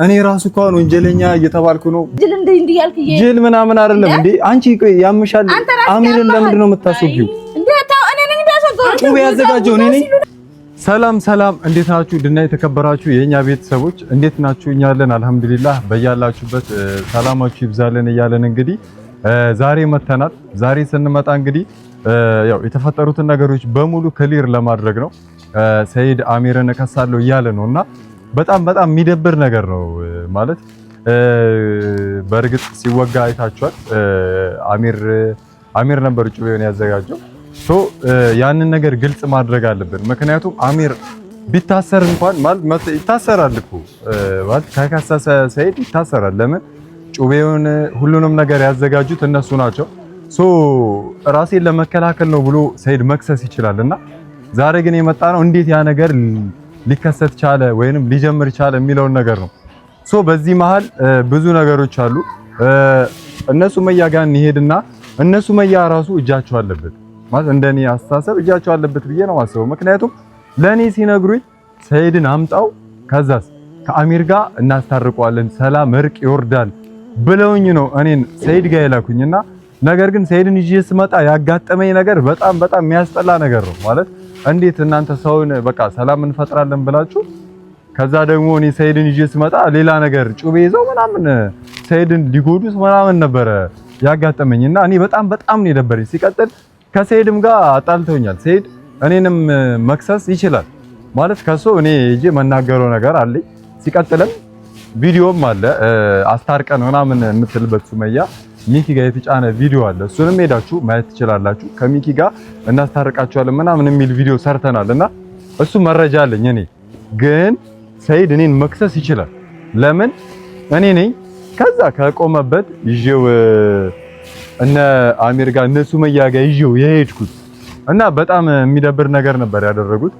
እኔ ራሱ እንኳን ወንጀለኛ እየተባልኩ ነው። ጅል እንዴ ያልክ ጅል ምናምን አይደለም እንዴ አንቺ ያምሻል። አሚርን ለምንድን ነው የምታስወጊው? እንዴ ታው እኔ ነኝ ያስወጋው ጩቤ ያዘጋጀው እኔ ነኝ። ሰላም እንዴት ናችሁ? ድና የተከበራችሁ የኛ ቤተሰቦች እንዴት ናችሁ? እኛ አለን አልሐምዱሊላህ። በያላችሁበት ሰላማችሁ ይብዛልን እያለን እንግዲህ ዛሬ መተናል። ዛሬ ስንመጣ እንግዲህ ያው የተፈጠሩትን ነገሮች በሙሉ ክሊር ለማድረግ ነው። ሰይድ አሚርን እከሳለሁ እያለ ነውና በጣም የሚደብር ነገር ነው ማለት በእርግጥ ሲወጋ አይታችኋል። አሚር ነበር ጩቤውን ያዘጋጀው። ያንን ነገር ግልጽ ማድረግ አለብን። ምክንያቱም አሚር ቢታሰር እንኳን ማለት ይታሰራል እኮ ማለት ከከሰሰ ሰይድ ይታሰራል። ለምን ጩቤውን ሁሉንም ነገር ያዘጋጁት እነሱ ናቸው። ራሴን ለመከላከል ነው ብሎ ሰይድ መክሰስ ይችላልና ዛሬ ግን የመጣ ነው እንዴት ያ ነገር ሊከሰት ቻለ ወይንም ሊጀምር ቻለ የሚለውን ነገር ነው። በዚህ መሃል ብዙ ነገሮች አሉ። እነሱ መያ ጋር እንሄድና እነሱ መያ ራሱ እጃቸው አለበት ማለት እንደኔ አስተሳሰብ እጃቸው አለበት ብዬ ነው የማስበው። ምክንያቱም ለኔ ሲነግሩኝ ሰይድን አምጣው ከዛስ ከአሚር ጋር እናስታርቀዋለን ሰላም እርቅ ይወርዳል ብለውኝ ነው እኔን ሰይድ ጋር የላኩኝና ነገር ግን ሰይድን ይዤ ስመጣ ያጋጠመኝ ነገር በጣም የሚያስጠላ ነገር ነው። ማለት እንዴት እናንተ ሰውን በቃ ሰላም እንፈጥራለን ብላችሁ ከዛ ደግሞ እኔ ሰይድን ይዤ ስመጣ ሌላ ነገር ጩቤ ይዘው ምናምን ሰይድን ሊጎዱት ምናምን ነበረ ያጋጠመኝና እኔ በጣም ነው የደበረኝ። ሲቀጥል ከሰይድም ጋር አጣልተውኛል። ሰይድ እኔንም መክሰስ ይችላል ማለት ከሱ እኔ ይዤ መናገረው ነገር አለኝ። ሲቀጥልም ቪዲዮም አለ አስታርቀን ምናምን የምትልበት ሱመያ ሚኪ ጋር የተጫነ ቪዲዮ አለ። እሱንም ሄዳችሁ ማየት ትችላላችሁ። ከሚኪ ጋር እናስታርቃችኋለን ምናምን የሚል ቪዲዮ ሰርተናልና እሱ መረጃ አለኝ። እኔ ግን ሰይድ እኔን መክሰስ ይችላል። ለምን እኔ ነኝ ከዛ ከቆመበት ይዤው እነ አሚር ጋር እነ ሱመያ ጋር ይዤው የሄድኩት እና በጣም የሚደብር ነገር ነበር ያደረጉት።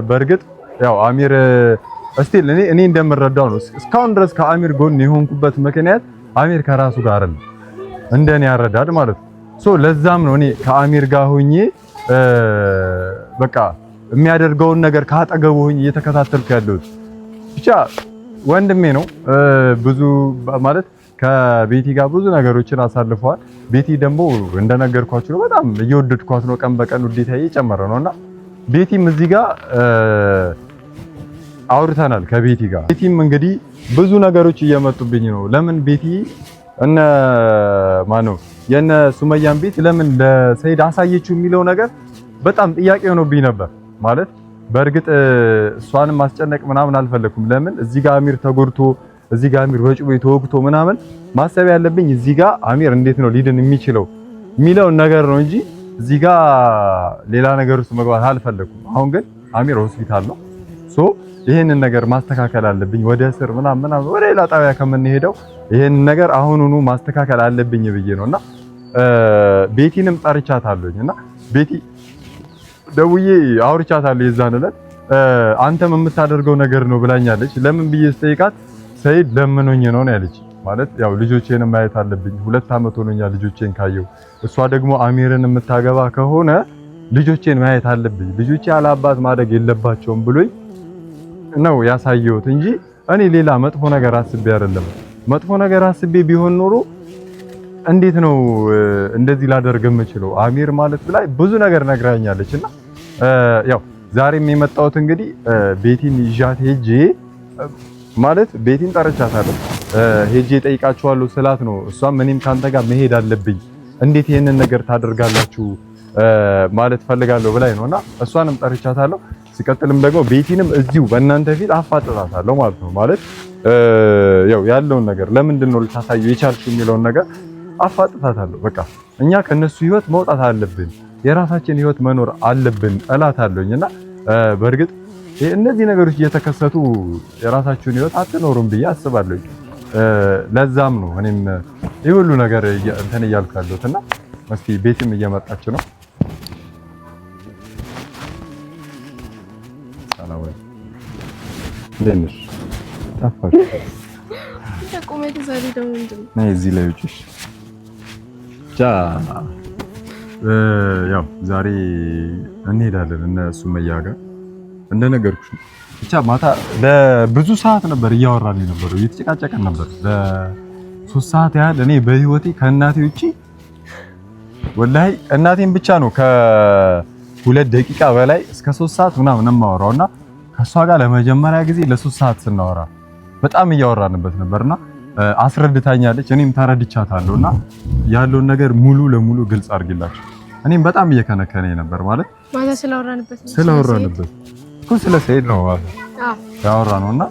በእርግጥ ያው አሚር እስቲል እኔ እንደምረዳው ነው እስካሁን ድረስ ከአሚር ጎን የሆንኩበት ምክንያት አሚር ከራሱ ጋር አይደለም እንደኔ ያረዳድ ማለት ነው። ለዛም ነው እኔ ከአሚር ጋር ሆኜ በቃ የሚያደርገውን ነገር ካጠገቡ ሆኜ እየተከታተልኩ ያለሁት። ብቻ ወንድሜ ነው። ብዙ ማለት ከቤቲ ጋር ብዙ ነገሮችን አሳልፈዋል። ቤቲ ደግሞ እንደነገርኳችሁ ነው በጣም እየወደድኳት ነው። ቀን በቀን ውዴታዬ እየጨመረ ነውና ቤቲም እዚህ ጋር አውርተናል ከቤቲ ጋር። ቤቲም እንግዲህ ብዙ ነገሮች እየመጡብኝ ነው። ለምን ቤቲ እነ ማነው የነ ሱመያን ቤት ለምን ለሰይድ አሳየችው የሚለው ነገር በጣም ጥያቄ ሆኖብኝ ነበር። ማለት በእርግጥ እሷንም ማስጨነቅ ምናምን አልፈለኩም። ለምን እዚህ ጋር አሚር ተጎድቶ እዚህ ጋር አሚር በጩቤ ተወግቶ ምናምን ማሰብ ያለብኝ እዚህ ጋር አሚር እንዴት ነው ሊድን የሚችለው የሚለው ነገር ነው እንጂ እዚህ ጋር ሌላ ነገር ውስጥ መግባት አልፈለኩም። አሁን ግን አሚር ሆስፒታል ነው። ይሄንን ነገር ማስተካከል አለብኝ። ወደ እስር ምናምን ወደ ሌላ ጣቢያ ከምንሄደው ይሄንን ነገር አሁኑኑ ማስተካከል አለብኝ ብዬ ነውና ቤቲንም ጠርቻታለሁኝና ቤቲ ደውዬ አውርቻታለሁ። የዛን ዕለት አንተም የምታደርገው ነገር ነው ብላኛለች። ለምን ብዬ ስጠይቃት ሰይድ ለምኖኝ ነው ያለች። ማለት ያው ልጆቼን ማየት አለብኝ 2 አመት ሆኖኛል ልጆቼን ካየው። እሷ ደግሞ አሚርን የምታገባ ከሆነ ልጆቼን ማየት አለብኝ፣ ልጆቼ ያለ አባት ማደግ የለባቸውም ብሎኝ ነው ያሳየሁት እንጂ እኔ ሌላ መጥፎ ነገር አስቤ አይደለም። መጥፎ ነገር አስቤ ቢሆን ኖሮ እንዴት ነው እንደዚህ ላደርግ የምችለው? አሚር ማለት ላይ ብዙ ነገር ነግራኛለችና ያው ዛሬም የመጣሁት እንግዲህ ቤቲን ይዣት ሄጄ ማለት ቤቲን ጠርቻታለሁ። ሄጄ ጠይቃችኋለሁ ስላት ነው እሷም እኔም ካንተ ጋር መሄድ አለብኝ እንዴት ይሄንን ነገር ታደርጋላችሁ ማለት ፈልጋለሁ ብላኝ ነውና እሷንም ጠርቻታለሁ። ሲቀጥልም ደግሞ ቤቲንም እዚሁ በእናንተ ፊት አፋጥጣታለሁ ማለት ነው። ማለት ያው ያለውን ነገር ለምንድን ነው ልታሳዩ የቻልሽው የሚለውን ነገር አፋጥጣታለሁ። በቃ እኛ ከነሱ ህይወት መውጣት አለብን፣ የራሳችን ህይወት መኖር አለብን እላታለሁኝና በእርግጥ እነዚህ ነገሮች እየተከሰቱ የራሳችሁን ህይወት አትኖሩም ብዬ አስባለሁ። ለዛም ነው እኔም ይሄ ሁሉ ነገር እንትን እያልኩ ያለሁትና እስኪ ቤቲም እየመጣች ነው። ለነሽ ታፋሽ ተቆመት ዛሬ ደግሞ ምንድነው? ነይ እዚህ ላይ ውጪሽ ያው ዛሬ እንሄዳለን እነ ሱመያ ጋር እንደነገርኩሽ ብቻ ማታ ለብዙ ሰዓት ነበር እያወራን የነበረው እየተጨቃጨቀን ነበር ለ3 ሰዓት ያህል። እኔ በህይወቴ ከእናቴ ውጪ ወላሂ እናቴን ብቻ ነው ከ2 ደቂቃ በላይ እስከ 3 ሰዓት ምናምን የማወራውና ከሷ ጋር ለመጀመሪያ ጊዜ ለ3 ሰዓት ስናወራ በጣም እያወራንበት ነበርና አስረድታኛለች። እኔም ተረድቻታለሁና ያለውን ነገር ሙሉ ለሙሉ ግልጽ አድርጊላችሁ። እኔም በጣም እየከነከነኝ ነበር ማለት ስለወራንበት እኮ ስለ ሰይድ ነው ያወራነውና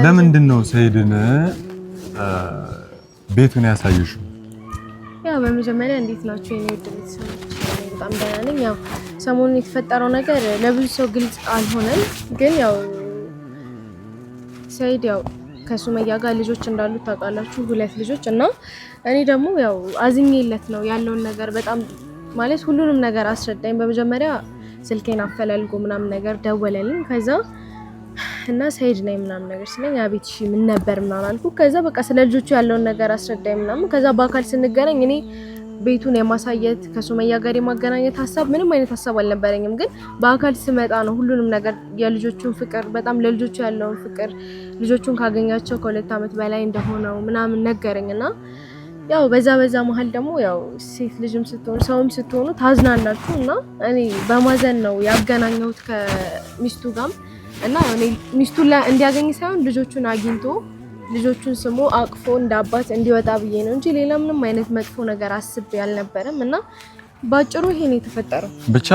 ለምንድን ነው ሰይድን ቤቱን ያሳየሽው? ያው በመጀመሪያ እንዴት ናችሁ የኔ ውድ ቤተሰቦች? በጣም ደህና ነኝ። ያው ሰሞኑን የተፈጠረው ነገር ለብዙ ሰው ግልጽ አልሆነም፣ ግን ያው ሰይድ ያው ከሱመያ ጋር ልጆች እንዳሉት ታውቃላችሁ፣ 2 ልጆች እና እኔ ደግሞ ያው አዝኜለት ነው ያለውን ነገር በጣም ማለት ሁሉንም ነገር አስረዳኝ። በመጀመሪያ ስልኬን አፈላልጎ ምናምን ነገር ደወለልኝ። ከዛ እና ሰይድ ነኝ ምናምን ነገር ስለኝ አቤት እሺ ምን ነበር ምናምን አልኩ። ከዛ በቃ ስለ ልጆቹ ያለውን ነገር አስረዳኝ ምናምን። ከዛ በአካል ስንገናኝ እኔ ቤቱን የማሳየት ከሱመያ ጋር የማገናኘት ሀሳብ ምንም አይነት ሀሳብ አልነበረኝም። ግን በአካል ስመጣ ነው ሁሉንም ነገር የልጆቹን ፍቅር በጣም ለልጆቹ ያለውን ፍቅር ልጆቹን ካገኛቸው ከ2 ዓመት በላይ እንደሆነው ምናምን ነገረኝና ያው በዛ መሀል ደግሞ ያው ሴት ልጅም ስትሆኑ ሰውም ስትሆኑ ታዝናላችሁ እና እኔ በማዘን ነው ያገናኘሁት ከሚስቱ ጋር እና እኔ ሚስቱን እንዲያገኝ ሳይሆን ልጆቹን አግኝቶ ልጆቹን ስሞ አቅፎ እንዳባት እንዲወጣ ብዬ ነው እንጂ ሌላ ምንም አይነት መጥፎ ነገር አስቤ አልነበረም። እና ባጭሩ ይሄ ነው የተፈጠረው። ብቻ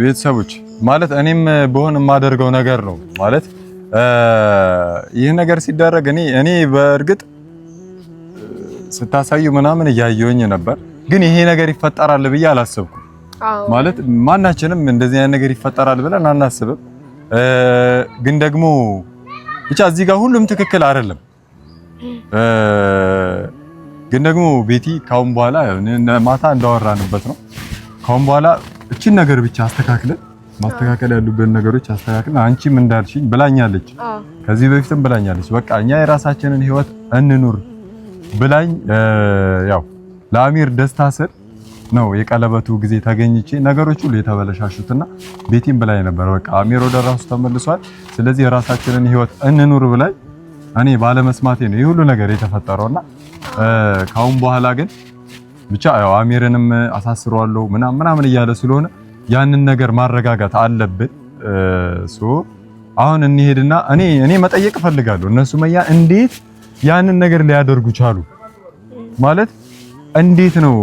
ቤተሰቦች ማለት እኔም በሆነ የማደርገው ነገር ነው ማለት ይሄ ነገር ሲደረግ እኔ በእርግጥ ስታሳዩ ምናምን እያየሁኝ ነበር፣ ግን ይሄ ነገር ይፈጠራል ብዬ አላሰብኩም። ማለት ማናችንም እንደዚህ አይነት ነገር ይፈጠራል ብለን አናስብም። ግን ደግሞ ብቻ እዚህ ጋር ሁሉም ትክክል አይደለም። ግን ደግሞ ቤቲ ካሁን በኋላ ማታ እንዳወራንበት ነው ካሁን በኋላ እቺን ነገር ብቻ አስተካክለን ማስተካከል ያሉብን ነገሮች አስተካክለን አንቺም እንዳልሽኝ ብላኛለች፣ ከዚህ በፊትም ብላኛለች። በቃ እኛ የራሳችንን ህይወት እንኑር ብላኝ ያው ለአሚር ደስታ ስል ነው የቀለበቱ ጊዜ ተገኝቼ ነገሮች ሁሉ የተበለሻሹትና ቤቲም ብላኝ ነበር። በቃ አሚር ወደ ራሱ ተመልሷል፣ ስለዚህ የራሳችንን ህይወት እንኑር ብላኝ እኔ ባለመስማቴ ነው ይሄ ሁሉ ነገር የተፈጠረውና ካሁን በኋላ ግን ብቻ ያው አሚርንም አሳስረዋለሁ ምናምን እያለ ስለሆነ ያንን ነገር ማረጋጋት አለብን። አሁን እንሄድና እኔ መጠየቅ እፈልጋለሁ እነሱ መያ እንዴት ያንን ነገር ሊያደርጉ ቻሉ? ማለት እንዴት ነው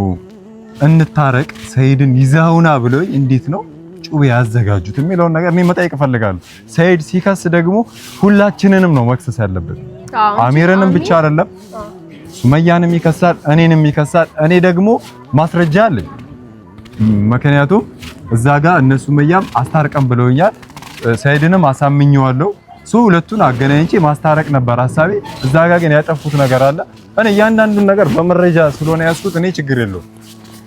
እንታረቅ ሰይድን ይዛውና ብለው እንዴት ነው ጩቤ ያዘጋጁት የሚለውን ነገር እኔ መጠየቅ እፈልጋለሁ። ሰይድ ሲከስ ደግሞ ሁላችንንም ነው መክሰስ ያለበት። አሚርንም ብቻ አይደለም ሱመያንም ይከሳል፣ እኔንም ይከሳል። እኔ ደግሞ ማስረጃ አለኝ። ምክንያቱም እዛ ጋር እነሱ ሱመያም አስታርቀን ብለውኛል፣ ሰይድንም አሳምኘዋለሁ። ሁለቱን አገናኝቼ ማስታረቅ ነበር ሐሳቤ። እዛ ጋር ግን ያጠፉት ነገር አለ። እኔ እያንዳንዱን ነገር በመረጃ ስለሆነ ያስኩት እኔ ችግር የለውም።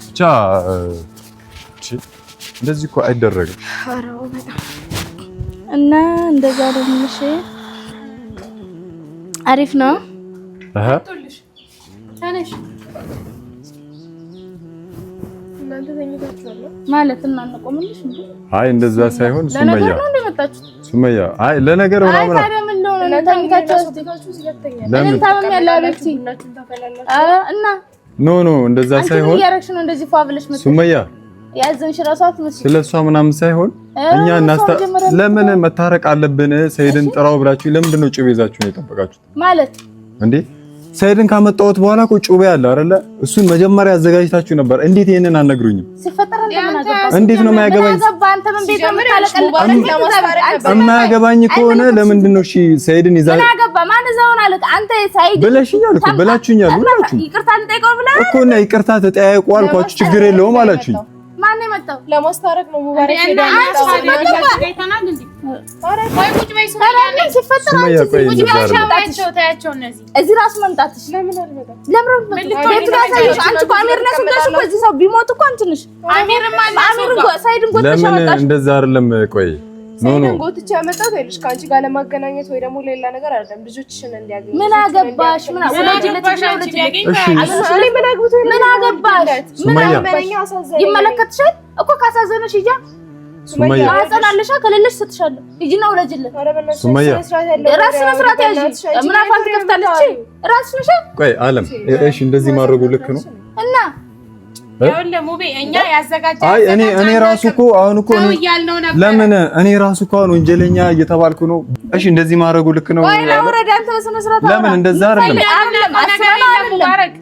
ብቻ እንደዚህ እኮ አይደረግም። አራው በጣም እና እንደዛ ደግሞ እሺ አሪፍ ነው። ታነሽ እናንተ ተኝታችኋል ማለት እናንተ ቆምልሽ እንዴ? አይ እንደዛ ሳይሆን ሱመያ አይ ለነገር ምናምን ኖ እንደዛ ሳይሆን ሱመያ ስለሷ ምናምን ሳይሆን እኛ ለምን መታረቅ አለብን? ሰይድን ጥራው ብላችሁ ለምንድን ነው ጩቤ ይዛችሁ ነው የጠበቃችሁት ማለት እንዴ? ሰይድን ካመጣሁት በኋላ እኮ ጩቤ አለ አይደለ? እሱን መጀመሪያ አዘጋጅታችሁ ነበር። እንዴት ይሄንን አልነግሩኝም? እንዴት ነው የማያገባኝ? የማያገባኝ ከሆነ ለምንድን ነው እሺ ሰይድን ይዛ ብለሽኛል እኮ ብላችሁኛል ሁላችሁ እኮ እና ይቅርታ ተጠያየቁ አልኳችሁ። ችግር የለውም አላችሁኝ። ማን የመጣው ለማስታረቅ ነው? ሙባረክ እዚህ ራሱ መምጣትሽ ለምን እንደዛ አይደለም። ቆይ ሰይድን ጎትቼ ያመጣሁት ይልሽ ካንቺ ጋር ለማገናኘት ወይ ደግሞ ሌላ ነገር አይደለም። ልጆችሽን እንዲያገኝ ምን አገባሽ? ምን አገባሽ? ይመለከትሻል እኮ ካሳዘነሽ ሱመያ አጸናለሻ ከሌለሽ ሰጥሻለሁ ሂጂና ወለጅልህ ሱመያ ራስሽ መስራት ያዥ ምን አፋን ትከፍታለች ራስሽ ነሽ ቆይ አለም እሺ እንደዚህ ማድረጉ ልክ ነው እና ያውለ ሙቤ እኛ ያዘጋጀው አይ እኔ ራሱ እኮ አሁን እኮ ለምን እኔ ራሱ እኮ አሁን ወንጀለኛ እየተባልኩ ነው እሺ እንደዚህ ማድረጉ ልክ ነው ወይ ለወረዳ አንተ በስነ ስርዓት ለምን እንደዛ አይደለም አይደለም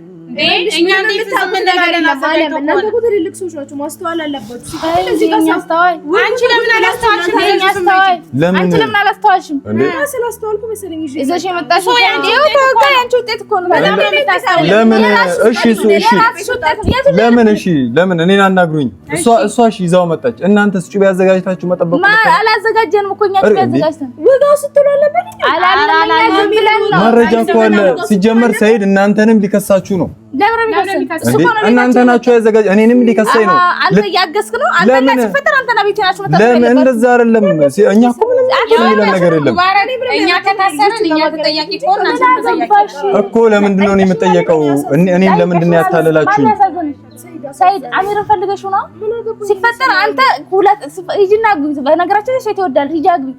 እኛ እንዴት ዝም እንደገና ማለት ነው እናንተ እኮ ትልልቅ ሰዎች ናችሁ ማስተዋል አለባችሁ እዚህ ጋር አስተዋይ አንቺ ለምን አላስተዋልሽም አንቺ ለምን አላስተዋልሽም ስላስተዋልኩ መሰለኝ ይዘሽ የመጣሽው ያንቺ ውጤት እኮ ነው ለምን እሺ ለምን እኔን አናግሩኝ እሷ እሺ ይዛው መጣች እናንተስ ጩቤ ያዘጋጅታችሁ መጠበቅ አላዘጋጀንም እኮ እኛ ጩቤ ያዘጋጅተን ወጋው ስትላለበት መረጃ እኮ አለ ሲጀመር ሰይድ እናንተንም ሊከሳችሁ ነው እናንተ ናችሁ ያዘጋጅ እኔንም ሊከሳኝ ነው አንተ ያገስክ ነው አንተ ሲፈጠር አንተ ነው ቤቴናችሁ መጣ ለምን እንደዛ አይደለም እኛ እኮ ምንም ነገር የለም እኛ ከታሰረን እኛ ተጠያቂ ሆነ እኮ ለምንድን ነው የምጠየቀው እኔን ለምንድን ነው ያታለላችሁ ሰይድ አሚርን ፈልገሽ ነው ሲፈጠር አንተ ሁለት ሂጂና ግቢ በነገራችን ላይ ሴት ይወዳል ሂጂ አግቢ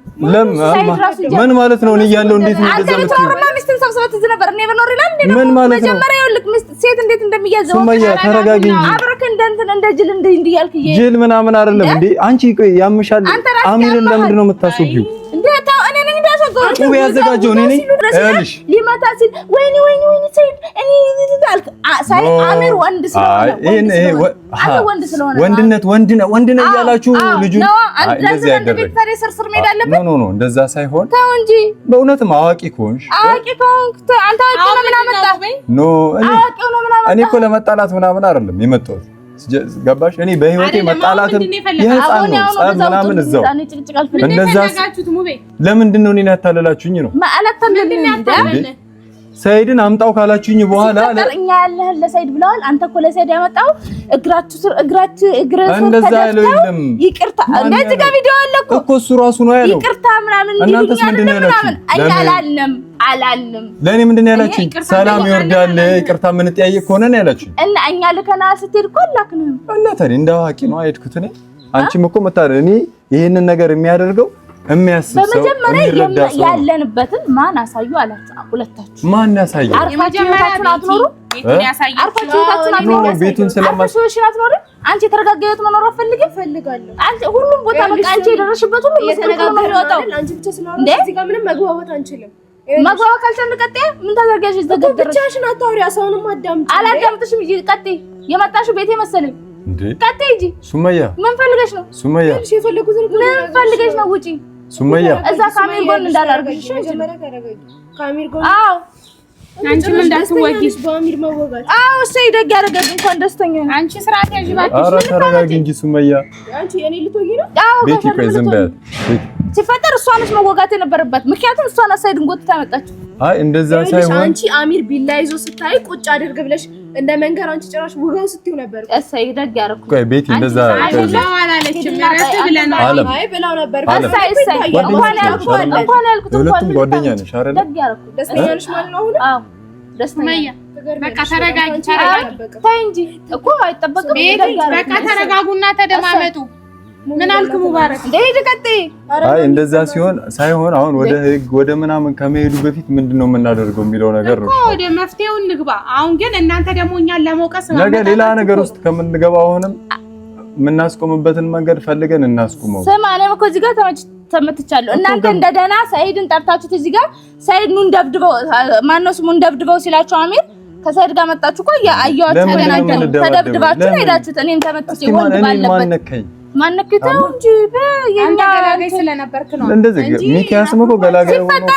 ምን ማለት ነው እኔ ያለው እንዴት ነው አንተ ልትኖርና ሚስትን ሰብስበት እዚህ ነበር እኔ በኖር ይላል እንዴ ምን ማለት ነው መጀመሪያ ይልቅ ሚስት ሴት እንዴት እንደሚያዘው ሱመያ ተረጋጊ እንጂ አብረክ እንደ ጅል እንዲያልክ ጅል ምናምን አይደለም እንዴ አንቺ ቆይ ያምሻል አሚርን ለምንድን ነው የምታስወጊው እንዴ ታው እኔ ነኝ እንዳሰገው ጩቤ ያዘጋጀው እኔ ነኝ እልሽ ሊመታ ሲል ወይኔ ሰይድ እኔ ይዝዛልክ ሳይ አሚር ወንድ ስለሆነ ወንድነት ወንድ ነው ያላችሁ ልጁ እንደዚህ አይደረግ ስርስር ሜዳ አለበት ኖ እንደዛ ሳይሆን ታው እንጂ በእውነትም አዋቂ ኮንሽ አንተ አዋቂ ነው ምናምን አመጣ ኖ አዋቂ ነው ምናምን እኔ እኮ ለመጣላት ምናምን አይደለም የመጣሁት ገባሽ እኔ በህይወቴ መጣላትም የህፃን ነው ጸብ ምናምን እዛው እንደዛ ለምንድን ነው እኔን ያታለላችሁኝ ነው ሰይድን አምጣው ካላችሁኝ በኋላ እኛ ያለህን ለሰይድ ብለዋል አንተ እኮ ለሰይድ ያመጣው እግራችሁ እንደዛ አይደለም ይቅርታ እንደዚህ ጋር ቪዲዮ አለ እኮ እሱ ራሱ ነው ያለው ይቅርታ ምናምን እናንተስ ምንድን ነው ያላችሁ አላልንም ለኔ ምንድን ነው ያላችሁ ሰላም ይወርዳል ይቅርታ ምን ጠያየቅ ሆነ ነው ያላችሁ እና እኛ ልከና ስትሄድ እኮ ላክነህ እና ታዲያ እንዳዋቂ ነው አይድኩት እኔ አንቺም እኮ መታረ እኔ ይሄንን ነገር የሚያደርገው የሚያስብ ሰው በመጀመሪያ ያለንበትን ማን አሳዩ አላችሁ ሁለታችሁ ማን ያሳዩ አርፋችሁታችሁን አትኖሩ አርፋችሁታችሁን አትኖሩ ቤቱን ስለማሽሽን አትኖሩ አንቺ የተረጋጋየት መኖር ፈልጋለሁ አንቺ ሁሉም ቦታ በቃ አንቺ የደረሽበት ሁሉ እየተነጋገረ ነው የሚወጣው አንቺ ብቻ ስለሆነ እዚህ ጋር ምንም መግባባት አንችልም መግባባት ካልቻልን ቀጥይ ምን ታደርጊያለሽ ተገደረሽ ብቻሽን አታውሪ ሰውንም አዳምጪ አላዳምጥሽም ቀጥይ የመጣሽው ቤቴ መሰለኝ እንዴ ቀጥይ እንጂ ሱመያ ምን ፈልገሽ ነው ሱመያ እሺ የፈለኩትን ምን ፈልገሽ ነው ውጪ ሱመያ እዛ ካሜር ጎን እንዳላርግሽ መጀመሪያ ተረጋጊ ካሜር ጎን አዎ አንቺ ምን እንዳትወጊሽ በአሚር መወጋት አዎ እሰይ ደግ ያደረገኝ እንኳን ደስተኛ ነኝ አንቺ ስርዓት ያዥ ባትሽ ኧረ ተረጋጊ እንጂ ሱመያ አንቺ እኔ ልትወጊ ነው አዎ ቤቲ ቆይ ዝም በያት ሲፈጠር እሷ ነች መወጋት የነበረባት ምክንያቱም እሷ ናት ሳይድን ጎትታ መጣችው አይ እንደዛ ሳይሆን አንቺ አሚር ቢላ ይዞ ስታይ ቁጭ አድርግ ብለሽ እንደ መንገር አንቺ ጭራሽ ውጋው ስትዩ ነበር እሰይ ደግ ያደረኩ ቆይ ቤቲ እንደዛ አላለችም ረፍ ብለናል አይ ብላው ነበር እሰይ እንኳን ያልኩት ሁለቱም ጓደኛ ነሽ አይደል ደግ ያደረኩ ደስተኛ ነሽ ማለት ነው አሁን አዎ ደስተኛ በቃ ተረጋጊ ተይ እንጂ እኮ አይጠበቅም በቃ ተረጋጉና ተደማመጡ ምን አልኩ ሙባረክ እንዴ ደቀጥይ አይ እንደዛ ሳይሆን አሁን ወደ ህግ ወደ ምናምን ከመሄዱ በፊት ምንድነው የምናደርገው የሚለው ነገር ነው ወደ መፍትሄው እንግባ አሁን ግን እናንተ ደግሞ እኛን ለመውቀስ ነው ነገ ሌላ ነገር ውስጥ ከምንገባ አሁንም የምናስቆምበትን መንገድ ፈልገን እናስቆመው ስማ እኔም እኮ እዚህ ጋር ተመትቻለሁ እናንተ እንደደና ሰይድን ጠርታችሁት እዚህ ጋር ሰይድ ኑን ደብድበው ማነው ስሙን ደብድበው ሲላችሁ አሚር ከሰይድ ጋር መጣችሁ እኮ ያያያችሁ ተገናኝተን ተደብድባችሁ ሄዳችሁት እኔም ተመትቼ ወንድ ባለበት ማንከታው እንጂ በየኛ ገላጋይ ስለነበርክ ነው እንደዚህ ሚኪያስም እኮ ገላጋይ ሆኖ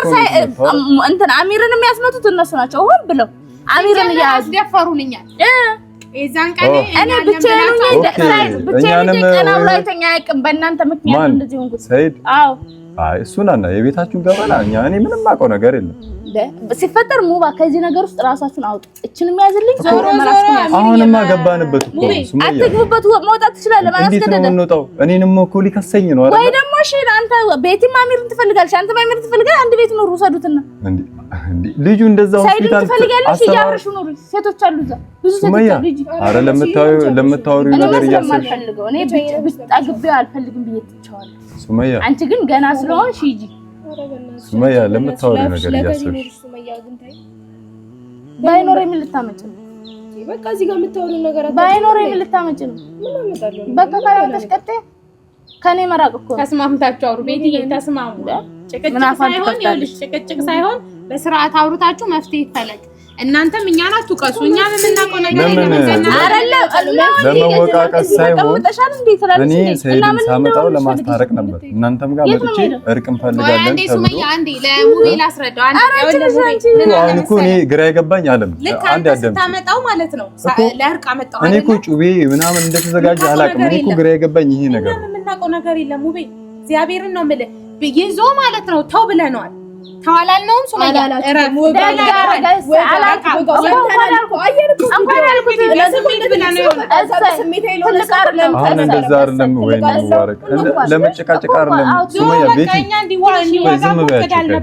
እንትን አሚርን የሚያስመቱት እነሱ ናቸው ሆን ብለው አሚርን ያስደፈሩልኛል እዛን ቀን እኔ ብቻዬን ብቻዬን ቀናው ላይ ተኛ አይቀም በእናንተ ምክንያት እንደዚህ ሆንኩት ሰይድ አዎ አይ እሱና የቤታችሁን ገበላ እኔ ምንም አውቀው ነገር የለም ሲፈጠር ሙባ ከዚህ ነገር ውስጥ ራሳችሁን አውጡ። እችንም ያዝልኝ ዞሮ አሁንማ ገባንበት እኮ ሱመያ አትግቡበት መውጣት ትችላለህ ማለት እንዴት ነው የምንወጣው? እኔንም እኮ ሊከሰኝ ነው አይደል? ወይ ደግሞ እሺ አንተ ቤትም አሚርን ትፈልጋለሽ፣ አንተ አሚርን ትፈልጋለህ፣ አንድ ቤት ኑሩ ውሰዱትና እንዴ ልጁ እንደዛ ሆስፒታል ትፈልጋለሽ እያወራሽ ኑሩ። ሴቶች አሉ እዛ ብዙ ሴቶች አሉ። ልጅ አረ ለምታወሪው ነገር እያሰብሽ እኔ ቤት ጠግቤው አልፈልግም ብዬ ትቻለሁ። ሱመያ አንቺ ግን ገና ስለሆንሽ ሂጂ። ሱመያ ለምታወሪው ነገር እያሰብሽ ባይኖር ምን ልታመጭ ነው? በቃ እዚህ ጋር የምታወሪው ነገር ባይኖር ምን ልታመጭ ነው? ምን አመጣለሁ? በቃ ካላወጣሽ ቀጥይ ከኔ መራቅ እኮ ተስማምታችሁ አውሩ። ቤትዬ ተስማሙ። ጭቅጭቅ ሳይሆን በስርዓት አውርታችሁ መፍትሄ ይፈለግ። እናንተም እኛን አትውቀሱ። እኛ የምናውቀው ነገር ለመወቃቀስ ሳይሆን እኔ ሰይድን ሳመጣው ለማስታረቅ ነበር። እናንተም ጋር መጥቼ እርቅ እንፈልጋለን አንዴ ሱመያ አንዴ ለሙቤ ላስረዳው። አሁን እኮ እኔ ግራ የገባኝ አለም አንዴ አደም ታመጣው ማለት ነው ለእርቅ አመጣው። እኔ እኮ ጩቤ ምናምን እንደተዘጋጀ አላውቅም። እኔ እኮ ግራ የገባኝ ይሄ ነገር ነው። የምናውቀው ነገር የለም ሙቤ እግዚአብሔርን ነው የምልህ ይዞ ማለት ነው ተው ብለነዋል። ተዋላልነውም ሱመያ አሁን እንደዛ አይደለም ወይ ነው ሙባረክ ለመጨቃጨቅ አይደለም ሱመያ ቤት ዝም ብያለሁ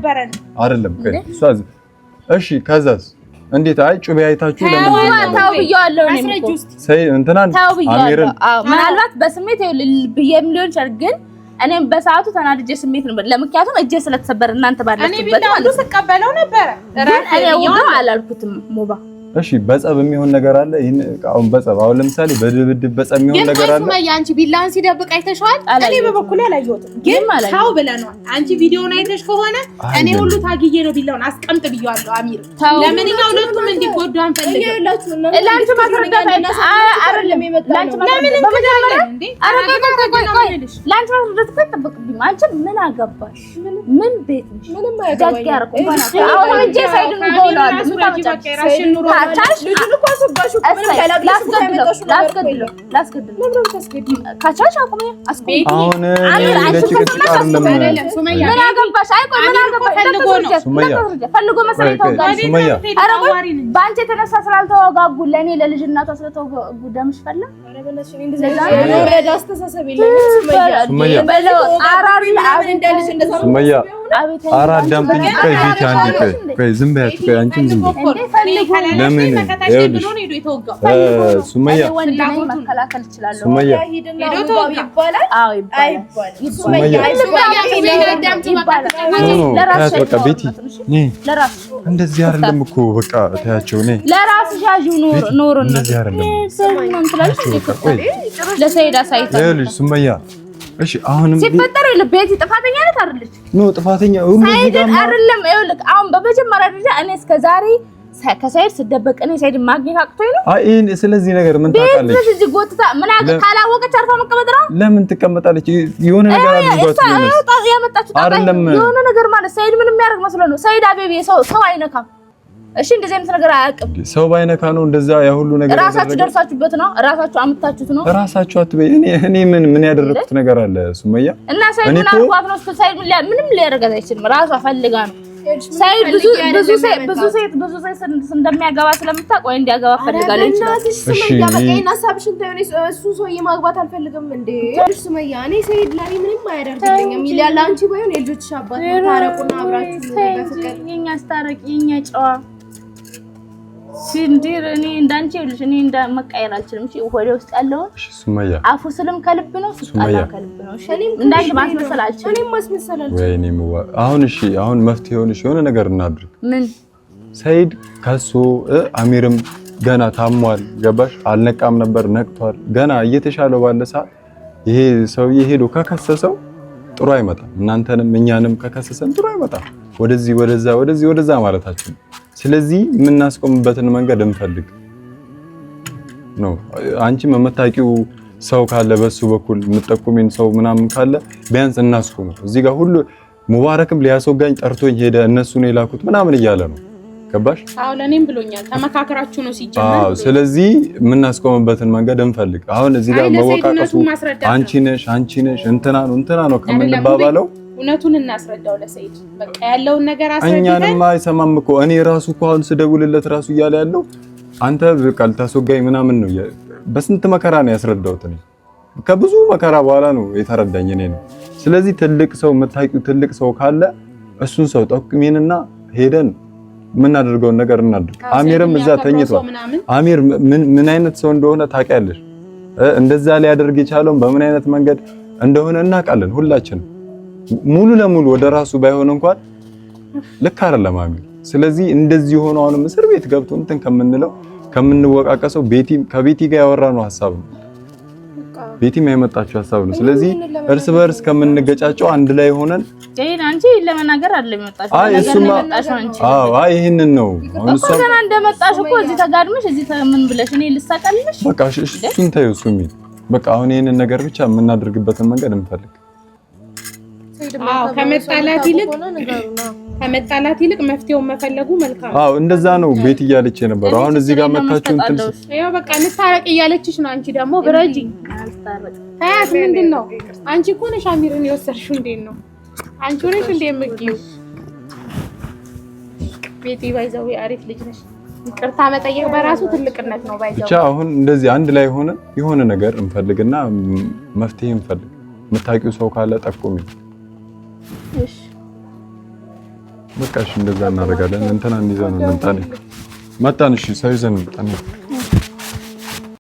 አይደለም ከሷዝ እሺ ከዛስ እንዴት አይ ጩቤ አይታችሁ ለምን ታው ብያለሁ እኔ እኮ ሰይ እንትናን አሚርን ምናልባት በስሜት ብዬም ሊሆን ይችላል ግን እኔም በሰዓቱ ተናድጄ ስሜት ነበር ለምክንያቱም እጄ ስለተሰበረ እናንተ ባላችሁበት ማለት ነው ተቀበለው ነበር እኔ ወዶ አላልኩትም ሙባ እሺ በጸብ የሚሆን ነገር አለ ይሄን አሁን በጸብ አሁን ለምሳሌ በድብድብ በጸብ የሚሆን ነገር አለ ግን አንቺ ቢላን ሲደብቅ አይተሽዋል እኔ በበኩሌ አላየሁትም ግን ታው ብለናል አንቺ ቪዲዮውን አይተሽ ከሆነ እኔ ሁሉ ታግዬ ነው ቢላውን አስቀምጥ ብያለሁ አሚር ለምን ነው ሁለቱም እንዲጎዱ አንፈልግም ላንቺ ማስረዳት አይደለም ላንቺ ማስረዳት በመጀመሪያ እንዴ ላንቺ ማስረዳት ከተበቅብኝ አንቺ ምን አገባሽ ምን ቤት ምንም አያገባኝ አሁን እጄ ሳይድ ነው ጎላል ምን ካቻሽ ልጁን እኮ አስባሹ ምን ካላግላስ ላስገድል ካቻሽ አቁሜ አስቆም አሁን ለጭቅጭቅ አይደለም ሱመያ ምን አገባሽ አይቆይ ምን አገባሽ ፈልጎ መሰለኝ ተወጋሽ ሱመያ ባንቺ የተነሳ ስላልተወጋጉ ለኔ ለልጅ እናቷ ስለተወጋጉ ደምሽ ፈላ ወረዳ አስተሳሰብ የለም ሱመያ በለው አራሪ እንደልጅ እንደዛ ሱመያ አራት ዳምጥኝ ቆይ ቤት አንዴ ቆይ ዝም በያት ቆይ አንቺም ዝም በይ ለምን ይኸውልሽ ሱመያ መከላከል ይችላል ሱመያ ይባላል አዎ ለራስ በቃ ቤቲ ለራስ እንደዚህ አይደለም እኮ በቃ ታያቸው ነኝ ለራስ ሻጁ ኖር እንደዚህ አይደለም ለሰይዳ ሳይታ ይኸውልሽ ሱመያ እሺ አሁንም ሲፈጠር ቤቲ ጥፋተኛ ነች አይደለች ኖ ጥፋተኛ ሁሉ አይደለም ይኸውልህ አሁን በመጀመሪያ ደረጃ እኔ እስከዛሬ ከሰይድ ስደበቅ እኔ ሰይድ ማግኘት አቅቶኝ ነው አይ ስለዚህ ነገር ምን ታውቃለች ቤት እዚህ ጎትታ ምን ካላወቀች አርፋ መቀመጥ ነው ለምን ትቀመጣለች የሆነ ነገር አድርጓት ነው ያመጣችው አይደለም የሆነ ነገር ማለት ሰይድ ምንም የሚያደርግ መስሎ ነው ሰይድ አቤቤ ሰው አይነካም እሺ እንደዚህ አይነት ነገር አያውቅም ሰው ባይነካ ነው እንደዛ ያ ሁሉ ነገር ራሳችሁ ደርሳችሁበት ነው ራሳችሁ አምጣችሁት ነው ራሳችሁ አትበይ እኔ ምን ያደረኩት ነገር አለ ሱመያ እና ሰይድ ምን አርጓት ነው ሰይድ ምንም ሊያደርጋት አይችልም ራሷ ፈልጋ ነው ሰይድ ብዙ ሴት እንደሚያገባ ስለምታውቅ ወይ እንዲያገባ ፈልጋለች ሱመያ በቃ እናሳብሽን ተይው እሱ ሰውዬ ማግባት አልፈልግም እንዴ ሱመያ እኔ ሰይድ ለኔ ምንም አያደርግልኝም ይላል አንቺ ባይሆን የልጆችሽ አባት ታረቁና አብራችሁ በፍቅር የኛ አስታረቂ የኛ ጨዋ ሲንዲር እኔ እንዳንቺ ይልሽ እኔ መቀየር አልችልም እሺ ወደ ውስጥ ያለው ሱመያ አፉ ስለም ከልብ ነው ስጣላ ከልብ ነው እሺ እንዳንቺ ማስመሰል አልችልም እኔም ማስመሰል አልችልም ወይኔ አሁን እሺ አሁን መፍትሄ ሆነሽ የሆነ ነገር እናድርግ ምን ሰይድ ከሱ አሚርም ገና ታሟል ገባሽ አልነቃም ነበር ነቅቷል ገና እየተሻለው ባለ ሰዓት ይሄ ሰውዬ ሄዶ ከከሰሰው ጥሩ አይመጣም እናንተንም እኛንም ከከሰሰን ጥሩ አይመጣም ወደዛ ማለታችን ስለዚህ የምናስቆምበትን መንገድ እንፈልግ ነው አንቺ መመታቂው ሰው ካለ በሱ በኩል የምትጠቁሚን ሰው ምናምን ካለ ቢያንስ እናስቆም እዚህ ጋር ሁሉ ሙባረክም ሊያስወጋኝ ጠርቶኝ ሄደ እነሱን የላኩት ምናምን እያለ ነው ገባሽ አዎ ለኔም ብሎኛል ተመካከራችሁ ነው ሲጀመር ስለዚህ የምናስቆምበትን መንገድ እንፈልግ አሁን እዚህ ጋር መወቃቀሱ አንቺ ነሽ እንትና ነው ከምንባባለው እውነቱን እናስረዳው ለሰይድ በቃ ያለውን ነገር አስረድተን። እኛንም አይሰማም እኮ እኔ ራሱ እኮ አሁን ስደውልለት ራሱ እያለ ያለው አንተ በቃ ልታስወጋኝ ምናምን ነው። በስንት መከራ ነው ያስረዳሁት እኔ ከብዙ መከራ በኋላ ነው የተረዳኝ እኔ ነው። ስለዚህ ትልቅ ሰው የምታውቂው ትልቅ ሰው ካለ እሱን ሰው ጠቁሜንና ሄደን የምናደርገውን ነገር እናድርግ። አሚርም እዛ ተኝቷል። አሚር ምን አይነት ሰው እንደሆነ ታውቂያለሽ። እንደዛ ሊያደርግ የቻለውን በምን አይነት መንገድ እንደሆነ እናውቃለን ሁላችንም። ሙሉ ለሙሉ ወደ ራሱ ባይሆን እንኳን ልክ አይደለም አሚር። ስለዚህ እንደዚህ ሆኖ አሁንም እስር ቤት ገብቶ እንትን ከምንለው ከምንወቃቀሰው ከቤቲ ጋር ያወራነው ሀሳብ ነው። ቤቲም ያመጣችው ሀሳብ ነው። ስለዚህ እርስ በርስ ከምንገጫጨው አንድ ላይ ሆነን አንቺ ለመናገር አይደለም የመጣሽው አንቺ። አይ ይሄንን ነው አሁን እሱ ገና እንደመጣሽ እኮ እዚህ ተጋድመሽ እዚህ ምን ብለሽ እኔ ልሳቀልሽ? በቃ እሱን ተይው ሱሚ። በቃ አሁን ይሄንን ነገር ብቻ የምናደርግበትን መንገድ እንፈልግ። ከመጣላት ይልቅ መፍትሄውን መፈለጉ መልካም ነው። እንደዛ ነው ቤት እያለች የነበረው። አሁን እዚህ ጋር መታችሁ እንትን ያው በቃ እንታረቅ እያለችሽ ነው። አንቺ ደግሞ ብረጂ ታያት ምንድነው? አንቺ እኮ ነሽ አሚርን የወሰድሽው። እንዴት ነው አንቺ ሆነሽ እንደ የምትጊው? ቤቲ ባይዘው አሪፍ ልጅ ነሽ። ይቅርታ መጠየቅ በራሱ ትልቅነት ነው ባይዘው። ብቻ አሁን እንደዚህ አንድ ላይ ሆነን የሆነ ነገር እንፈልግና መፍትሄ እንፈልግ። የምታውቂው ሰው ካለ ጠቁሚ። እሺ በቃ እሺ እንደዛ እናደርጋለን። እንትና እንይዘን መጣን። እሺ ሳይዘን መጣን።